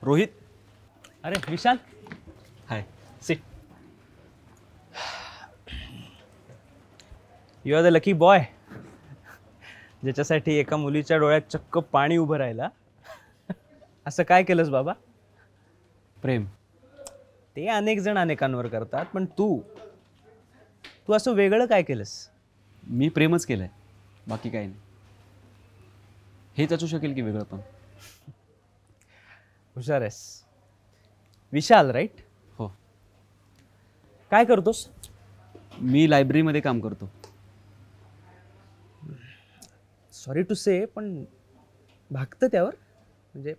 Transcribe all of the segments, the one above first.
रोहित. अरे Vishal. Hi. Sit. You are the lucky boy ज्याच्यासाठी एका मुलीच्या डोळ्यात चक्क पाणी उभं राहिला. असं काय केलंस बाबा? प्रेम. ते अनेक जण अनेकांवर करतात, पण तू असं वेगळं काय केलंस? मी प्रेमच केलंय, बाकी काही नाही. हेच असू शकेल की वेगळं पण. हुशार आहेस. विशाल राईट? हो. काय करतोस? मी लायब्ररीमध्ये काम करतो. सॉरी टू से, पण भागतं त्यावर म्हणजे.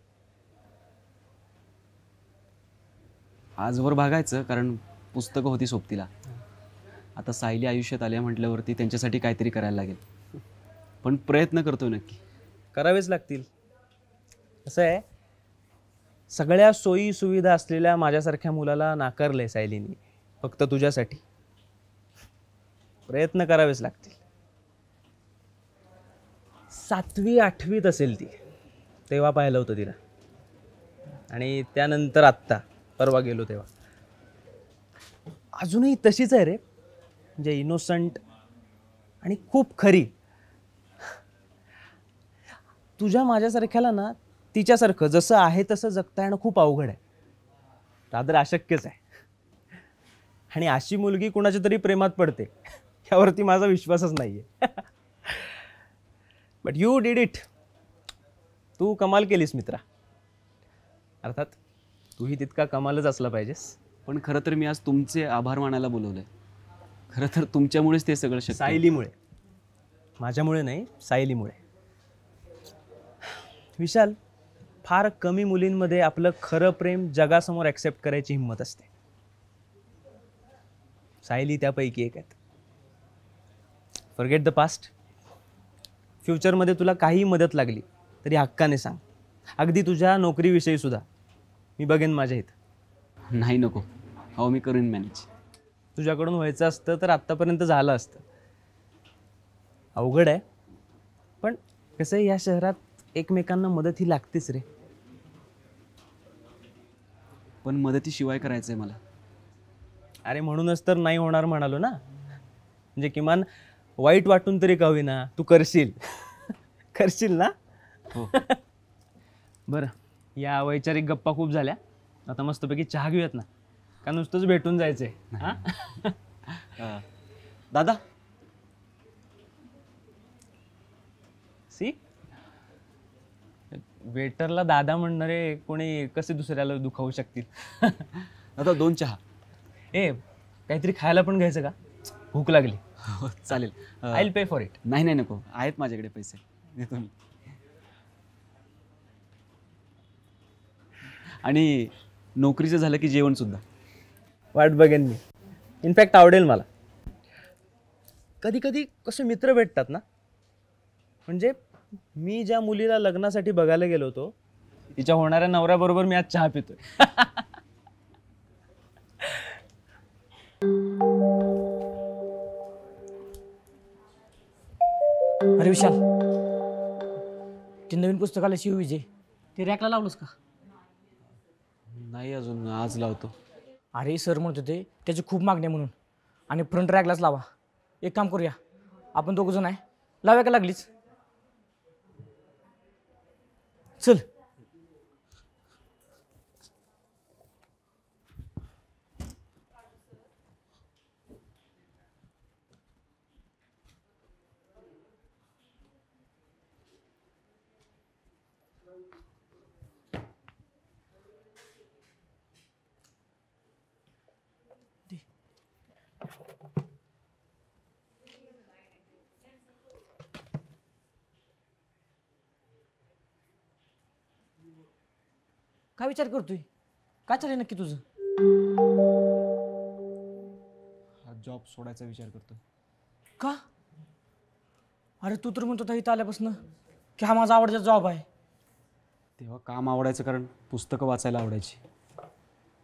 आजवर भागायचं, कारण पुस्तकं होती सोबतीला. आता सायली आयुष्यात आल्या म्हटल्यावरती त्यांच्यासाठी काहीतरी करायला लागेल. पण प्रयत्न करतोय नक्की. करावेच लागतील. असं आहे, सगळ्या सोयी सुविधा असलेल्या माझ्यासारख्या मुलाला नाकारलंय सायलीनी फक्त तुझ्यासाठी. प्रयत्न करावेच लागतील. 7वी 8वीत असेल ती तेव्हा पाहिलं होतं तिला, आणि त्यानंतर आत्ता परवा गेलो तेव्हा. अजूनही तशीच आहे रे, म्हणजे इनोसंट आणि खूप खरी. तुझ्या माझ्यासारख्याला ना तिच्यासारखं जसं आहे तसं जगता येणं खूप अवघड आहे, रादर अशक्यच आहे. आणि अशी मुलगी कुणाच्या तरी प्रेमात पडते यावरती माझा विश्वासच नाही आहे. But you did it. तू कमाल केलीस मित्रा. अर्थात तूही तितका कमालच असला पाहिजेस. पण खरं तर मी आज तुमचे आभार मानायला बोलवलंय. खरं तर तुमच्यामुळेच ते सगळं शक्य आहे. सायलीमुळे. माझ्यामुळे नाही, सायलीमुळे. विशाल, फार कमी मुलींमध्ये आपलं खरं प्रेम जगासमोर ॲक्सेप्ट करायची हिंमत असते. सायली त्यापैकी एक आहेत. Forget the past. फ्युचरमध्ये तुला काही मदत लागली तरी हक्काने सांग. अगदी तुझ्या नोकरीविषयी सुद्धा मी बघेन माझ्या इथं. नाही नको. हो, मी करीन मॅनेज. तुझ्याकडून व्हायचं असतं तर आत्तापर्यंत झालं असतं. अवघड आहे, पण कसं या शहरात एकमेकांना मदत ही लागतेच रे. पण मदतीशिवाय करायचं आहे मला. अरे म्हणूनच तर नाही होणार म्हणालो ना. म्हणजे किमान वाईट वाटून तरी का होईना तू करशील. करशील ना? हो. बरं, या वैचारिक गप्पा खूप झाल्या. आता मस्तपैकी चहा घेऊयात ना, का नुसतंच भेटून जायचंय? दादा. सी, वेटरला दादा म्हणणारे कोणी कसे दुसऱ्याला दुखावू शकतील? आता 2 चहा. ए, काहीतरी खायला पण घ्यायचं का? भूक लागली. हो चालेल. I will pay for it. नाही नाही नको, आहेत माझ्याकडे पैसे, देतो मी. आणि नोकरीचं झालं की जेवण सुद्धा. वाट बघेन मी. इनफॅक्ट आवडेल मला. कधी कधी कसे मित्र भेटतात ना, म्हणजे मी ज्या मुलीला लग्नासाठी बघायला गेलो होतो तिच्या होणाऱ्या नवऱ्याबरोबर मी आज चहा पितोय. अरे विशाल, ते नवीन पुस्तक आलं शिव विजय, ते रॅकला लावलंस का? नाही अजून, आज लावतो. अरे सर म्हणत होते त्याची खूप मागणी आहे म्हणून, आणि फ्रंट रॅकलाच लावा. एक काम करूया, आपण 2 जण आहे, लाव्या का लागलीच? चल. काय विचार करतोय? काय चाललंय नक्की तुझं? हा जॉब सोडायचा विचार करतो. का? अरे तू तर म्हणतो इथं आल्यापासून की हा माझा आवडता जॉब आहे. तेव्हा काम आवडायचं कारण पुस्तकं वाचायला आवडायची,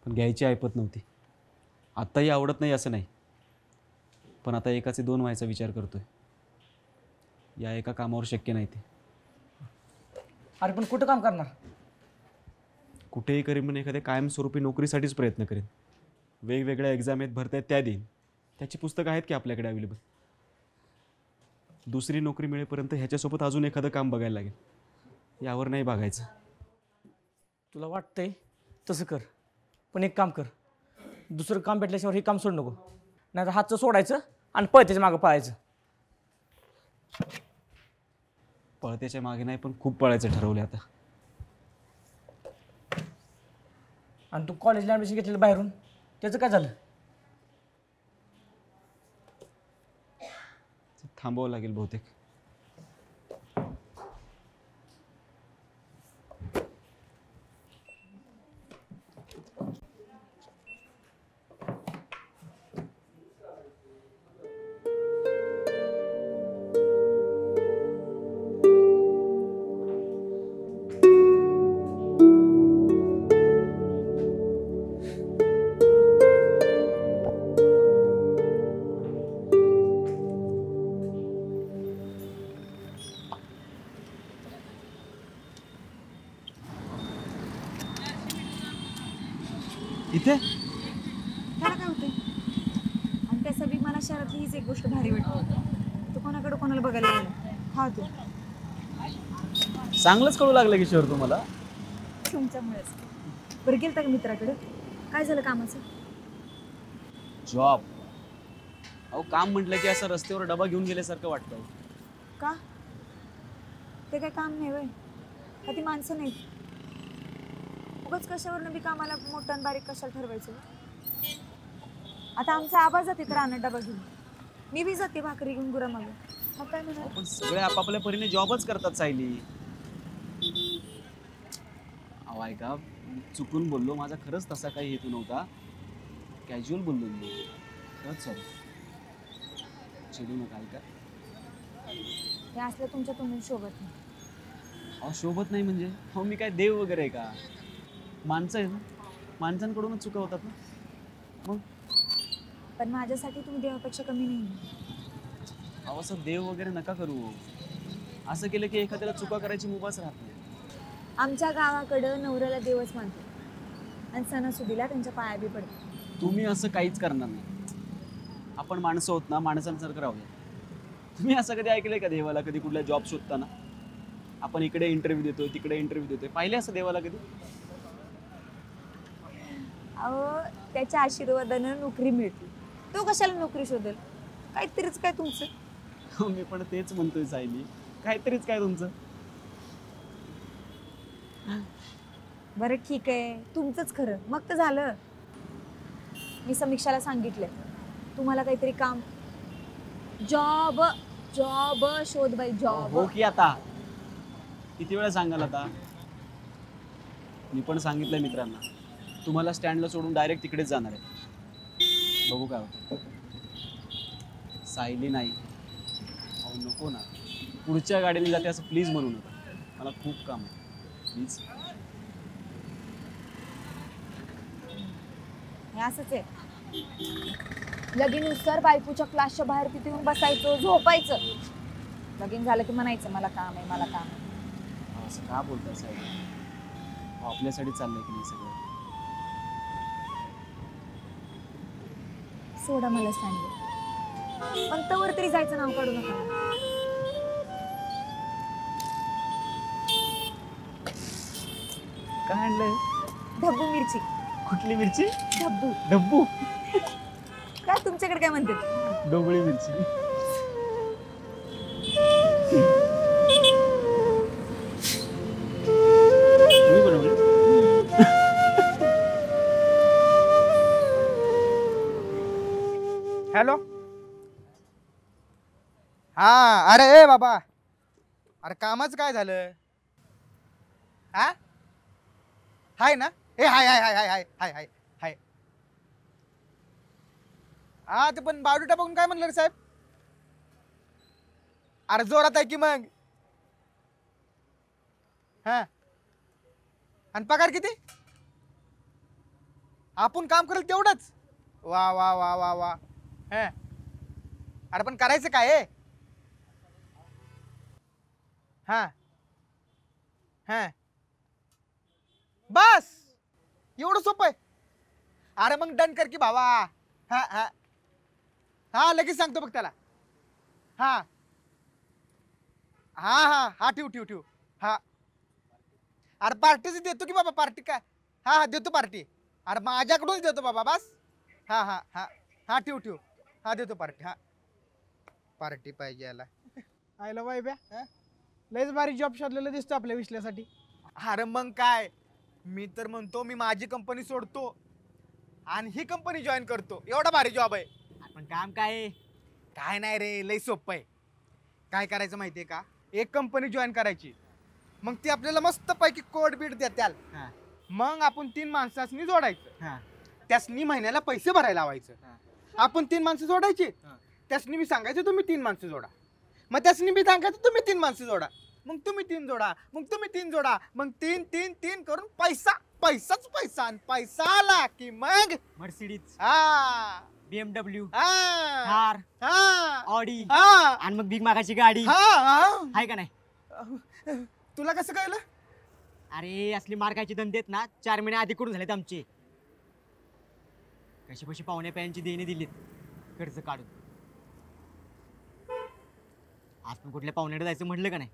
पण घ्यायची ऐपत नव्हती. आत्ताही आवडत नाही असं नाही, पण आता एकाचे 2 व्हायचा विचार करतोय. या एका कामावर शक्य नाही ते. अरे पण कुठं काम करणार? कुठेही करीन, पण एखाद्या कायमस्वरूपी नोकरीसाठीच प्रयत्न करेन. वेगवेगळ्या एक्झाम आहेत, भरतायत त्या देईन. त्याची पुस्तकं आहेत की आपल्याकडे अवेलेबल. दुसरी नोकरी मिळेपर्यंत ह्याच्यासोबत अजून एखादं काम बघायला लागेल. यावर नाही बघायचं. तुला वाटतंय तसं कर, पण एक काम कर, दुसरं काम भेटल्याशिवाय हे काम सोड नको, नाही तर हातचं सोडायचं आणि पळत्याच्या मागं पळायचं. पळत्याच्या मागे नाही, पण खूप पळायचं ठरवलं आता. आणि तू कॉलेजला ॲडमिशन घेतलेलं बाहेरून, त्याचं काय झालं? थांबावं लागेल बहुतेक. इथे त्याला काय होते? आणि त्या सगळी मला शहरातली हीच एक गोष्ट भारी वाटते. तू कोणाकडे कोणाला बघायला गेला? हा तू चांगलंच कळू लागलं की शहर तुम्हाला. तुमच्यामुळेच. बरं गेलता का मित्राकडे? काय झालं कामाचं? जॉब. अहो काम म्हटलं की असं रस्त्यावर डबा घेऊन गेल्यासारखं वाटतं. का? ते काय काम नाही वय? का ती माणसं नाहीत? उगाच कशावरनं बी कामाला मोठं आणि बारीक कशाला ठरवायचं? आता आमचा आवाज जाते तर रानात डबा घेऊन, मी बी जाते भाकरी घेऊन गुरा मागं. मग काय म्हणा? पण सगळे आपापल्या परीने जॉबच करतात सायली. अहो ऐका, चुकून बोललो, माझा खरंच तसा काही हेतू नव्हता. कॅज्युअल बोललो मी, खरंच सॉरी. चिडू नका. ऐका, हे असलं तुमच्या तोंडून शोभत नाही. अहो शोभत नाही म्हणजे? अहो मी काय देव वगैरे आहे का? माणसं आहे ना, माणसांकडूनच चुका होतात ना. मग पण माझ्यासाठी तुम्ही देवापेक्षा कमी नाही. अहो असं देव वगैरे नका करू. असं केलं की एखाद्याला चुका करायची मुभाच राहत नाही. आमच्या गावाकडं नवऱ्याला देवच मानतो आणि सणासुदीला त्यांच्या पाया बी पडतो. तुम्ही असं काहीच करणार नाही. आपण माणसं होत ना, माणसांसारखं राहूया. तुम्ही असं कधी ऐकलंय का देवाला? कधी कुठला जॉब शोधताना आपण इकडे इंटरव्ह्यू देतोय, तिकडे इंटरव्ह्यू देतोय, पाहिले असं देवाला कधी? अहो त्याच्या आशीर्वादानं नोकरी मिळते. तो कशाला नोकरी शोधेल? काहीतरीच काय तुमचं. हो मी पण तेच म्हणतोय सायली, काहीतरीच काय तुमचं. बरं ठीक आहे, तुमचंच खरं. मग तर झालं. मी समीक्षाला सांगितलं तुम्हाला काहीतरी काम, जॉब जॉब शोध बाई, जॉब. हो की आता किती वेळा सांगाल आता? मी पण सांगितलंय मित्रांना, तुम्हाला स्टँडला सोडून डायरेक्ट तिकडेच जाणार आहे. बघू काय होतं. सायली नाही. अहो नको ना, पुढच्या गाडीने जाते असं प्लीज म्हणू नका. मला खूप काम आहे, प्लीज. हे असंच आहे. लगीन उत्सर बायकोच्या क्लासच्या बाहेर तिथे येऊन बसायचं, झोपायचं. लगीन झालं की म्हणायचं मला काम आहे, मला काम आहे. अहो, असं का बोलताय सायली? अहो, आपल्यासाठी चाललंय की नाही सगळं? सोडा मला स्टँडवर, पण तवर तरी जायचं नाव काढू नका. काय आणलंय? ढब्बू मिरची. कुठली मिरची? ढब्बू. डब्बू. काय तुमच्याकडे काय म्हणतात? डोबळी मिरची. तुम्ही बनवली? हॅलो. हा अरे ए बाबा, अरे कामाचं काय झालं? हा हाय ना? ए हाय हाय हाय हाय हाय हाय हाय हाय. हा ते पण बायोडेटा बघून काय म्हणलं रे साहेब? अरे जोरात आहे की मग. हा आणि पगार किती? आपण काम करेल तेवढंच. वा वा वा वा वा. हा अरे पण करायचं काय आहे? हा हा बस एवढं सोपं आहे. अरे मग डन कर की भावा. हा हा हा लगेच सांगतो बघ त्याला. हा हा हा हा ठेव ठेव ठेव. हा अरे पार्टीच देतो की बाबा. पार्टी काय? हा हा देतो पार्टी. अरे माझ्याकडूनच देतो बाबा बस. हा हा हा हा ठेव ठेव. हा देतो पार्टी. हा पार्टी पाहिजे याला. आयला बाई ब्या लयच भारी जॉब शोधलेला दिसतो आपल्या विश्ल्यासाठी. अरे मग काय, मी तर म्हणतो मी माझी कंपनी सोडतो आणि ही कंपनी जॉईन करतो. एवढा भारी जॉब आहे. पण काम काय आहे? काय नाही रे, लय सोपं आहे. काय करायचं माहितीये का, एक कंपनी जॉईन करायची, मग ती आपल्याला मस्त पैकी कोड बीट देत्याल. मग आपण 3 माणसांनी जोडायचं. त्यासनी महिन्याला पैसे भरायला लावायचं. आपण 3 माणसं जोडायची, त्यासनी मी सांगायचं तुम्ही 3 माणसं जोडा. मग त्यासनी मी सांगायचं तुम्ही 3 माणसं जोडा. मग तुम्ही 3 जोडा, मग तुम्ही 3 जोडा, मग 3 3 3 करून पैसा पैसाच पैसा. आणि पैसा आला की मग मर्सिडीज, हा BMW, हा कार, हा ऑडी हा आणि मग बिग मागाची गाडी हा आहे का नाही? तुला कसं कळलं? अरे असली मार्काची धंदे आहेत ना 4 महिने आधी करून झालेत आमचे. कशी कशी पाहुण्या प्यांची देणी दिलीत कर्ज काढून. आज पण कुठल्या पाहुण्याकडे जायचं म्हटलं का नाही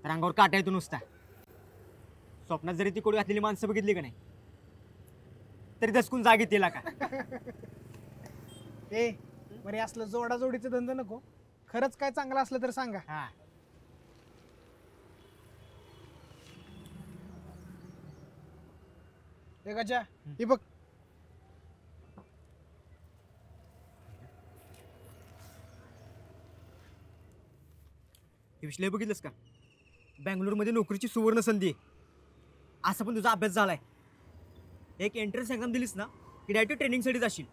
तर अंगावर काटा येतो नुसता. स्वप्नात जरी ती कोडी घातलेली माणसं बघितली का नाही तरी दसकून जागेत येला का. ए बरे असलं जोडाजोडीचं धंदा नको. खरंच काय चांगलं असलं तर सांगा. हा ए गजा हे बघ. हे विषय बघितलंस का? बँगलोरमध्ये नोकरीची सुवर्ण संधी आहे. असा पण तुझा अभ्यास झालाय. एक एंट्रन्स एक्झाम दिलीस ना की डायरेक्ट ट्रेनिंगसाठी जाशील.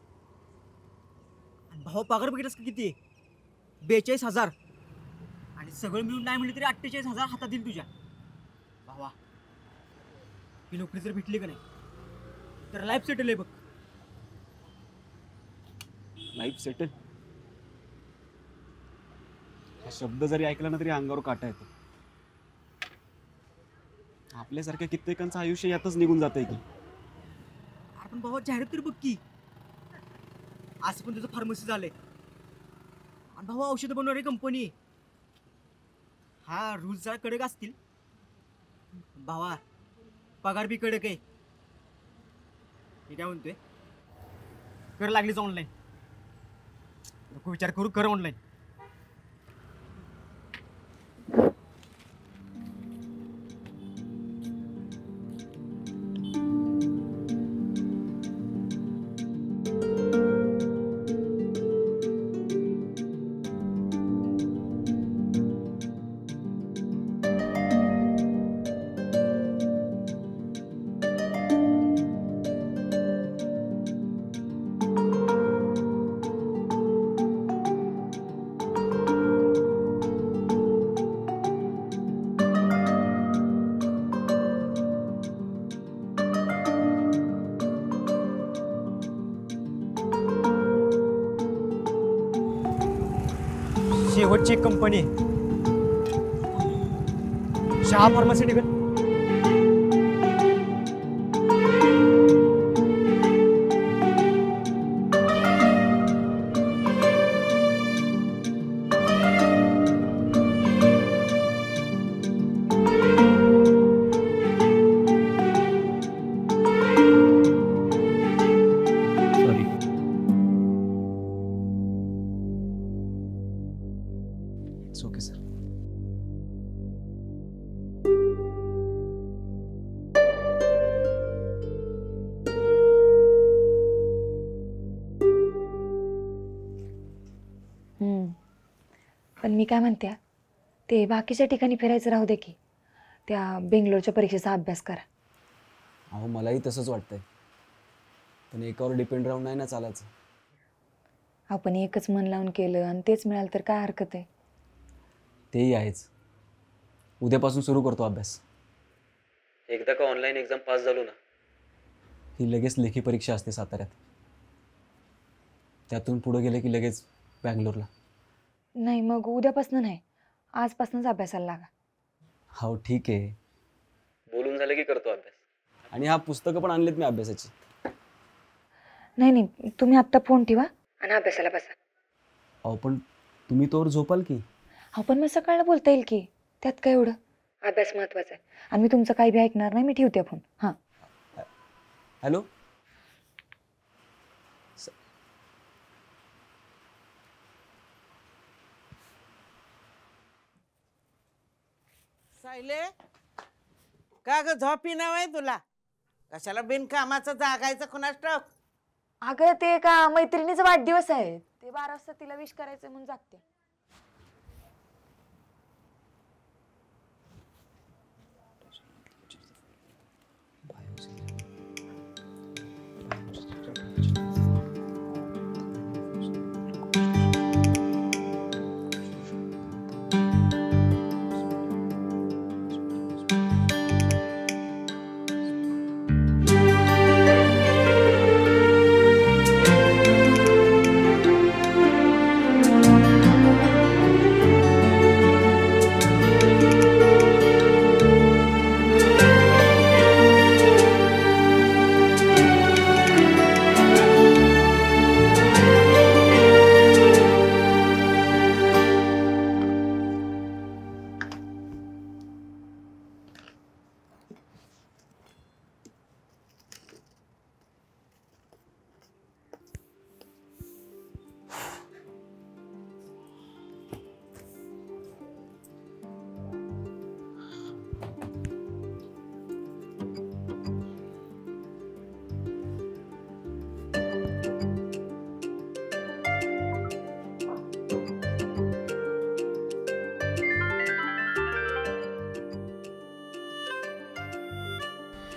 आणि भावा पगार बघितलास का किती आहे? 42,000. आणि सगळं मिळून नाही म्हणलं तरी 48,000 हातात येईल तुझ्या. भावा ही नोकरी जर भेटली का नाही तर लाईफ सेटल आहे बघ. लाईफ सेटल हा शब्द जरी ऐकला ना तरी अंगावर काटा येतो. आपल्यासारख्या कित्येकांचं आयुष्य यातच निघून जातंय की. अरे पण भावा जाहिरात तरी बघ की. असं पण तुझं फार्मसी झालंय आणि भावा औषधं बनवणारी कंपनी. हा रूल्स जरा कडक असतील भावा, पगार बी कडक आहे. मी काय म्हणतोय, कर लागलीच ऑनलाईन. नको विचार करू, कर ऑनलाईन. शेवटची एक company Shah pharmaceutical. Sorry. It's okay sir. पण मी काय म्हणते, ते बाकीच्या ठिकाणी फिरायचं राहू दे की. त्या बेंगलोरच्या परीक्षेचा अभ्यास करा. अहो मलाही तसंच वाटतंय, पण एकावर डिपेंड राहून नाही ना चालायचं. आपण एकच मन लावून केलं आणि तेच मिळालं तर काय हरकत आहे. तेही आहेच. उद्यापासून सुरू करतो अभ्यास. एकदा का ऑनलाईन एक्झाम पास झालो ना की लगेच लेखी परीक्षा असते साताऱ्यात. त्यातून पुढे गेले की लगेच बँगलोरला. नाही मग उद्यापासून नाही, आजपासूनच अभ्यासाला लागा. हो ठीक आहे, बोलून झालं की करतो अभ्यास. आणि हा पुस्तकं पण आणलीत मी अभ्यासाची. नाही नाही, तुम्ही आत्ता फोन ठेवा आणि अभ्यासाला बसा. अहो पण तुम्ही तोवर झोपाल की. हो पण मग सकाळला बोलता येईल की, त्यात काय एवढं. अभ्यास महत्वाचा आहे आणि मी तुमचं काही बी ऐकणार नाही. मी ठेवते फोन. हां. हॅलो. सायले, का ग झोपी नाव तुला? कशाला बिनकामाचं जागायचं कुणास ठाऊक? अगं ते का मैत्रिणीचा वाढदिवस आहे, ते 12 वाजता तिला विश करायचं म्हणून जागते.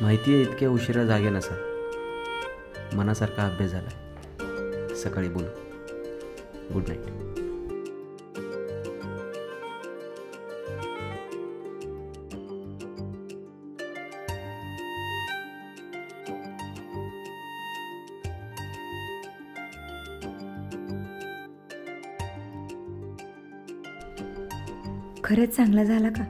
माहिती आहे इतक्या उशिरा जागे नसा. मनासारखा अभ्यास झाला. सकाळी बोलू. Good night. खरंच चांगला झाला का?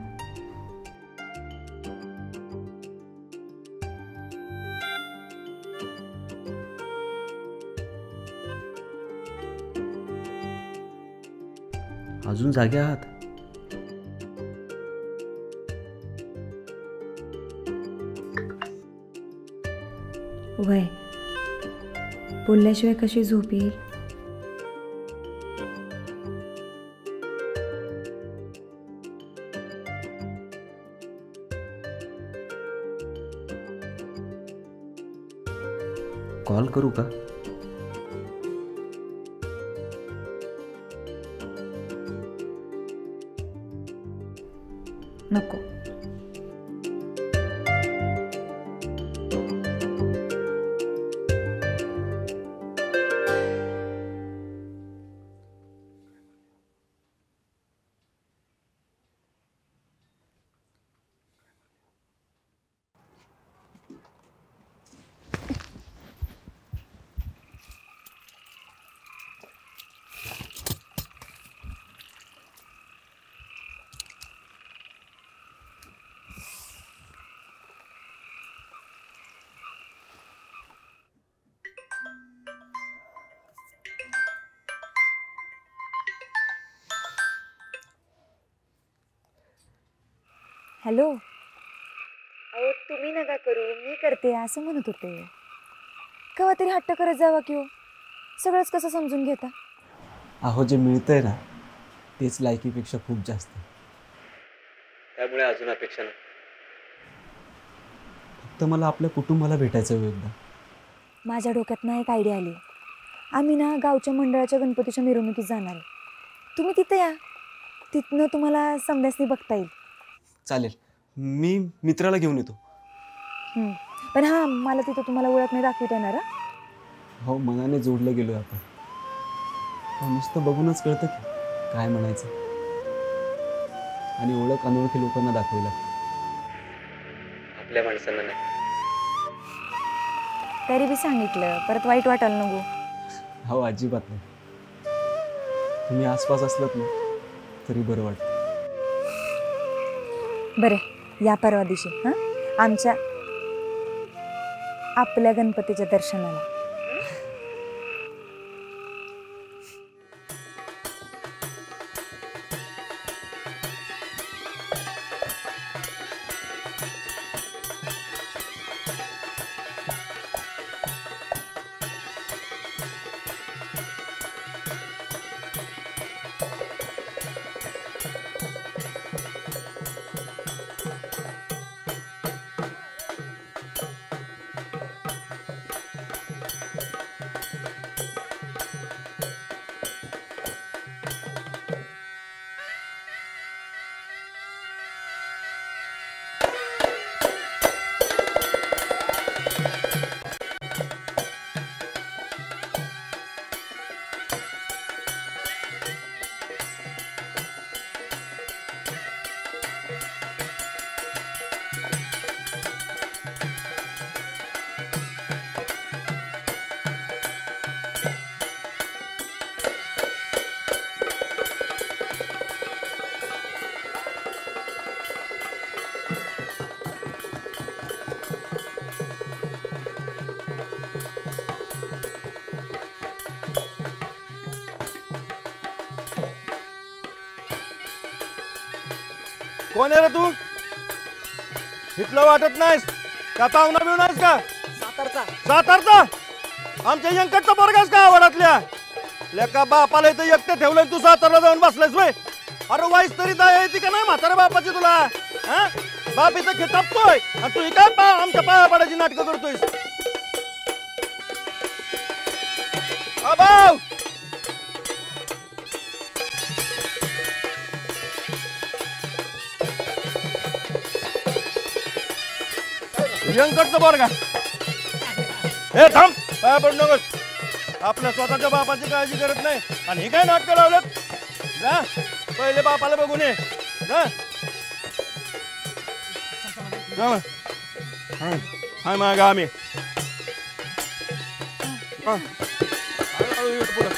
अजून जागे आहात? वय बोलल्याशिवाय कशी झोप येईल? कॉल करू का? नको. हॅलो. अहो तुम्ही नका करू, मी करते असं म्हणत होते. केव्हा तरी हट्ट करत जावा की हो. सगळंच कसं समजून घेता? अहो जे मिळतंय ना तेच लायकीपेक्षा खूप जास्त. त्यामुळे अजून अपेक्षा नाही. फक्त मला आपल्या कुटुंबाला भेटायचं एकदा. माझ्या डोक्यात ना एक आयडिया आली. आम्ही ना गावच्या मंडळाच्या गणपतीच्या मिरवणुकीत जाणार आहे. तुम्ही तिथे या, तिथनं तुम्हाला समजासनी बघता येईल. चालेल, मी मित्राला घेऊन येतो. पण हां, मला तिथं तुम्हाला ओळख नाही दाखवता येणार. हो, मनाने जोडलं गेलो आपण. नुसतं बघूनच कळतं की काय म्हणायचं. आणि ओळख अनोळखी लोकांना दाखवावी लागते, आपल्या माणसांना नाही. तरी बी सांगितलं, परत वाईट वाटायला नको. हो, अजिबात नाही. तुम्ही आसपास असलात ना तरी बरं वाटतं. बरे या परवा दिवशी हां आमच्या आपल्या गणपतीच्या दर्शनाला. कोण आहे रे तू? इथलं वाटत नाहीस का? पाहुणा बिवून आहेस का? सातारचा आमच्या यंकटचा पोरगास का आवडातल्या लेका बापाला इथं एकटे ठेवलंय, तू सातारला जाऊन बसलायस वय? अरे वाईस तरी दया येते का नाही म्हाताऱ्या बापाची तुला? हा बाप इथं खिताबतोय आणि तू काय आमच्या पाया पडायची नाटकं करतोयस? अबाव यंकटचा पोरगा हे थांब, पाया पडू नकोस. आपल्या स्वतःच्या बापाची काळजी करत नाही आणि हे काय नाटकं लावलं? जा पहिले बापाला बघून ये. जा हाय माग आम्ही पुढं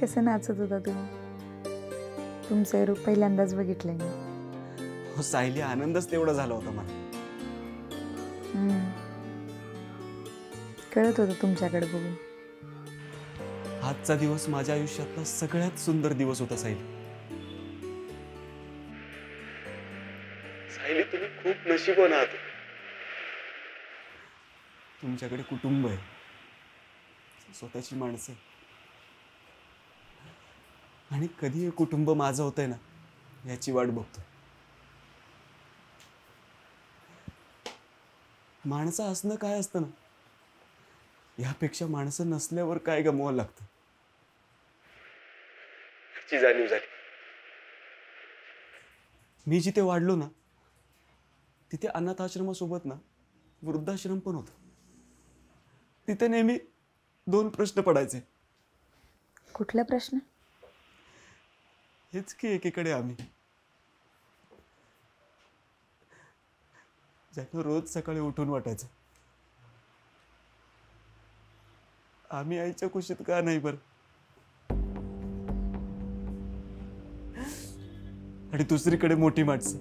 कसं नाचत होता तुम्ही? तुमचं रूप पहिल्यांदाच बघितलंय मी. हो सायली, आनंदच तेवढा झाला होता मला. कळत होतं तुमच्याकडे बघून. आजचा दिवस माझ्या आयुष्यातला सगळ्यात सुंदर दिवस होता सायली. सायली, तुम्ही खूप नशीबवान आहात. तुमच्याकडे कुटुंब आहे, स्वतःची माणसं, आणि कधी हे कुटुंब माझं होतंय ना याची वाट बघतो. माणसं असणं काय असतं ना, यापेक्षा माणसं नसल्यावर काय गमवावं लागतं याची जाणीव झाली. मी जिथे वाढलो ना तिथे अनाथ आश्रमासोबत ना वृद्धाश्रम पण होतं. तिथे नेहमी 2 प्रश्न पडायचे. कुठला प्रश्न? हेच की, एकीकडे आम्ही ज्यांना रोज सकाळी उठून वाटायचं आम्ही आईच्या कुशीत का नाही बरं, आणि दुसरीकडे मोठी माणसं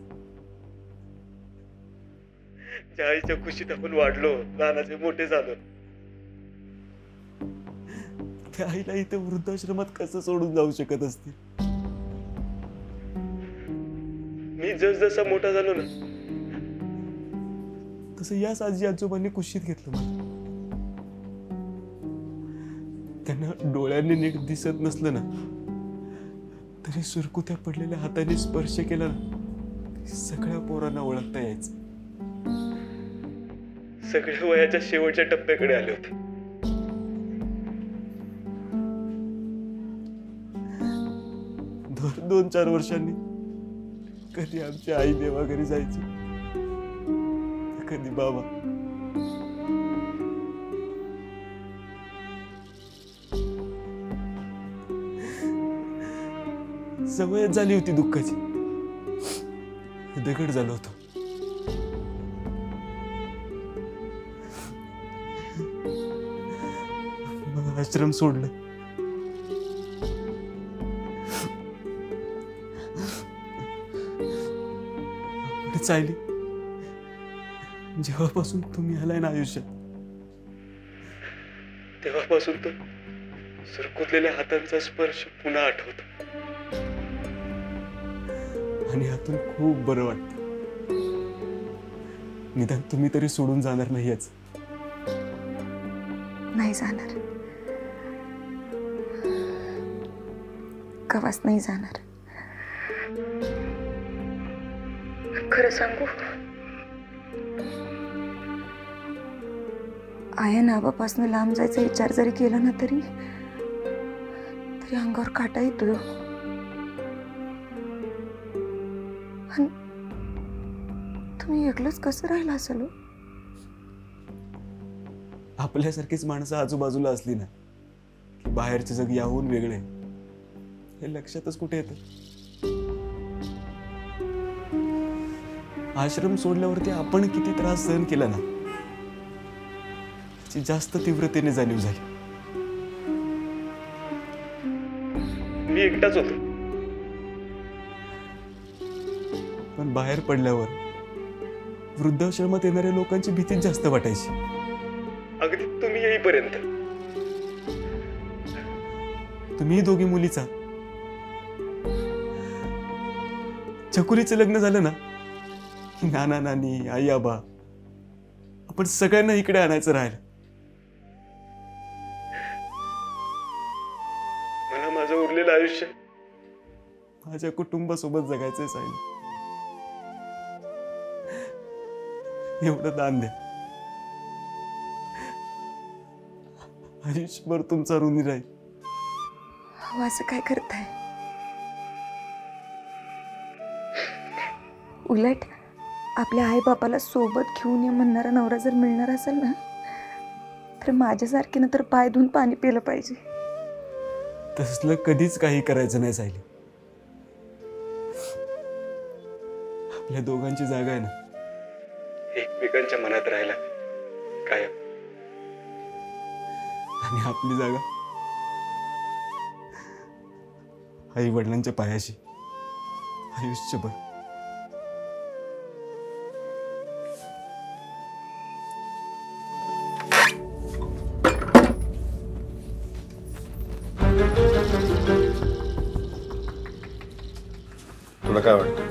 ज्या आईच्या खुशीत आपण वाढलो, लहानाचे मोठे झालो, त्या आईला इथे वृद्धाश्रमात कसं सोडून जाऊ शकत असते? मी जसजसा मोठा झालो ना, तसं याच आजी आजोबांनी कुशीत घेतलं मला. त्यांना डोळ्यांनी नीट दिसत नसलं ना, तरी सुरकुत्या पडलेल्या हाताने स्पर्श केला ना, सगळ्या पोरांना ओळखता यायचं. सगळ्या वयाच्या शेवटच्या टप्प्याकडे आले होते. दर 2-4 वर्षांनी कधी आमची आई देवाघरी जायची, कधी बाबा. सवयच झाली होती दुःखाची. दगड झालो होतो. मग आश्रम सोडलं. चायली, जेव्हापासून तुम्ही आलाय ना आयुष्यात, तेव्हापासून तो सुरकुतलेल्या हातांचा स्पर्श पुन्हा आठवतो. आणि यातून खूप बरं वाटतं. निदान तुम्ही तरी सोडून जाणार नाही याच. नाही जाणार, कवाच नाही जाणार. खरं सांगू, आया नावापासून लांब जायचा विचार जरी केला ना, तरी अंगावर काटा येतो. तुम्ही एकलंच कसं राहिला असेल? आपल्यासारखीच माणसं आजूबाजूला असली ना, की बाहेरचे जग याहून वेगळे हे लक्षातच कुठे येतं. आश्रम सोडल्यावरती आपण किती त्रास सहन केला ना, त्याची जास्त तीव्रतेने जाणीव झाली. मी एकटाच होतो, पण बाहेर पडल्यावर वृद्धाश्रमात येणाऱ्या लोकांची भीतीच जास्त वाटायची. अगदी तुम्ही येईपर्यंत. तुम्ही दोघी मुलीचा चकुलीचं लग्न झालं ना, नाना नानी, आई आबा, आपण सगळ्यांना इकडे आणायचं राहिलं. मला माझं उरलेलं आयुष्य माझ्या कुटुंबासोबत जगायचंय साहेब. एवढं दान द्या, आयुष्यभर तुमचा ऋणी राहील. असं काय करताय? उलट आपल्या आई बापाला सोबत घेऊन ये म्हणणारा नवरा जर मिळणार असेल ना, तर माझ्यासारखीनं तर पाय धुवून पाणी पिलं पाहिजे. तसलं कधीच काही करायचं नाही सायली. आपल्या दोघांची जागा आहे ना, एकमेकांच्या मनात राहायला कायम. आणि आपली जागा आई वडिलांच्या पायाशी आयुष्यभर. तुला काय वाटतं?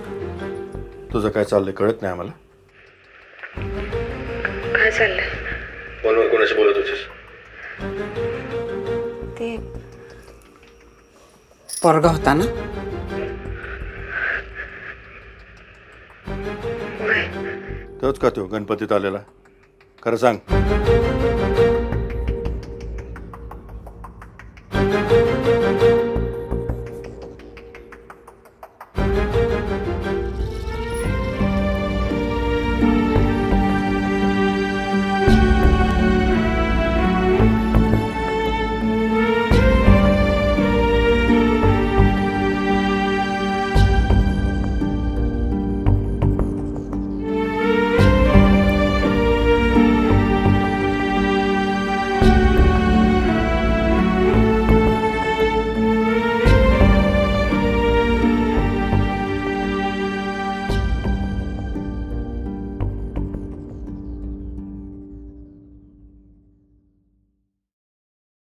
तुझं काय चाललंय कळत नाही आम्हाला. काय चाललंय? फोनवर कोणाशी बोलत होतीस? ते पोरगा होता ना? तोच का तो गणपतीत आलेला? खरं सांग.